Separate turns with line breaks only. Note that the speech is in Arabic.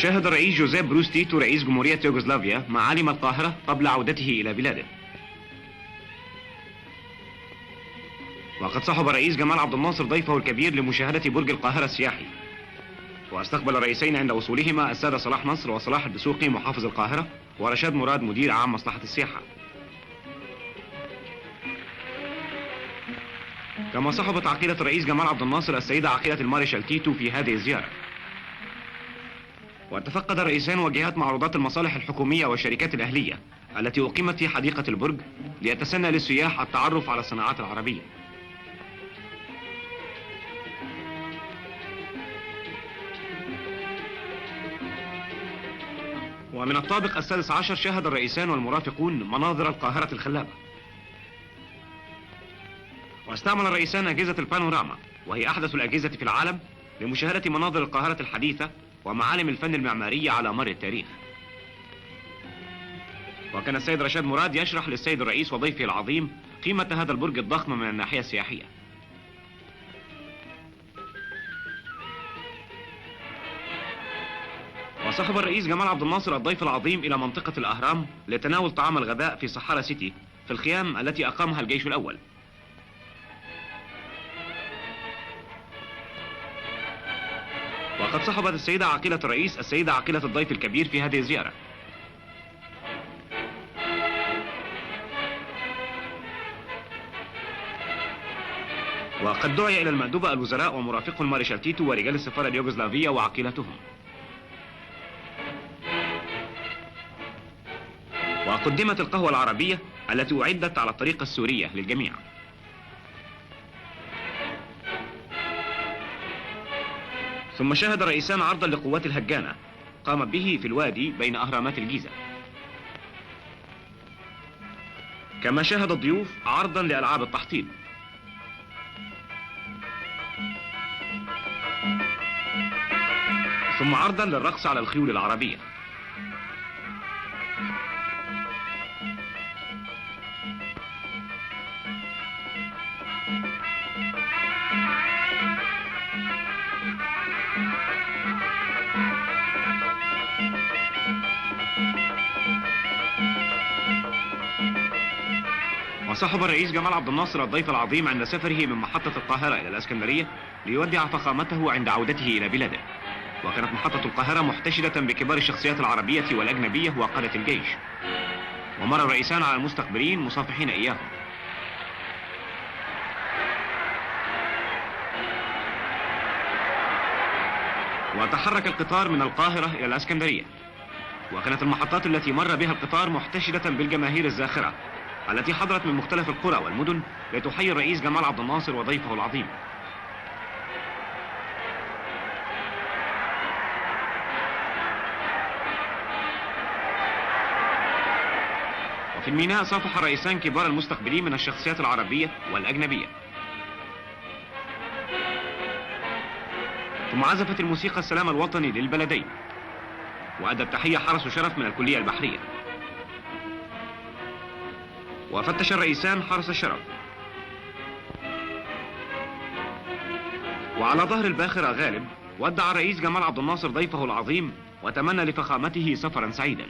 وشاهد الرئيس جوزيف بروز تيتو رئيس جمهورية يوغوسلافيا معالم القاهرة قبل عودته إلى بلاده. وقد صحب الرئيس جمال عبد الناصر ضيفه الكبير لمشاهدة برج القاهرة السياحي. واستقبل الرئيسين عند وصولهما السادة صلاح نصر وصلاح الدسوقي محافظ القاهرة ورشاد مراد مدير عام مصلحة السياحة. كما صحبت عقيلة الرئيس جمال عبد الناصر السيدة عقيلة المارشال تيتو في هذه الزيارة. وتفقد الرئيسان وجهات معروضات المصالح الحكومية والشركات الأهلية التي أقيمت في حديقة البرج ليتسنى للسياح التعرف على الصناعات العربية. ومن الطابق السادس عشر شاهد الرئيسان والمرافقون مناظر القاهرة الخلابة. واستعمل الرئيسان أجهزة البانوراما وهي أحدث الأجهزة في العالم لمشاهدة مناظر القاهرة الحديثة ومعالم الفن المعماري على مر التاريخ. وكان السيد رشاد مراد يشرح للسيد الرئيس وضيفه العظيم قيمة هذا البرج الضخم من الناحية السياحية. وصحب الرئيس جمال عبد الناصر الضيف العظيم إلى منطقة الأهرام لتناول طعام الغداء في صحارى سيتي في الخيام التي أقامها الجيش الأول. وقد صحبت السيدة عقيلة الرئيس السيدة عقيلة الضيف الكبير في هذه الزيارة. وقد دعي إلى المأدبة الوزراء ومرافقهم مارشال تيتو ورجال السفارة اليوغوسلافية وعقيلتهم. وقدمت القهوة العربية التي أعدت على الطريقة السورية للجميع. ثم شاهد الرئيسان عرضا لقوات الهجانة قامت به في الوادي بين أهرامات الجيزة. كما شاهد الضيوف عرضا لألعاب التحطيب. ثم عرضا للرقص على الخيول العربية. وصحب الرئيس جمال عبد الناصر الضيف العظيم عند سفره من محطة القاهرة إلى الإسكندرية ليودع فخامته عند عودته إلى بلاده. وكانت محطة القاهرة محتشدة بكبار الشخصيات العربية والأجنبية وقادة الجيش. ومر الرئيسان على المستقبلين مصافحين إياهم. وتحرك القطار من القاهرة إلى الإسكندرية. وكانت المحطات التي مر بها القطار محتشدة بالجماهير الزاخرة التي حضرت من مختلف القرى والمدن لتحيي الرئيس جمال عبد الناصر وضيفه العظيم. وفي الميناء صافح الرئيسان كبار المستقبلين من الشخصيات العربية والأجنبية. ثم عزفت الموسيقى السلام الوطني للبلدين. وأدى التحية حرس شرف من الكلية البحرية. وفتش الرئيسان حرس الشرف. وعلى ظهر الباخرة غالب ودع الرئيس جمال عبد الناصر ضيفه العظيم وتمنى لفخامته سفرا سعيدا.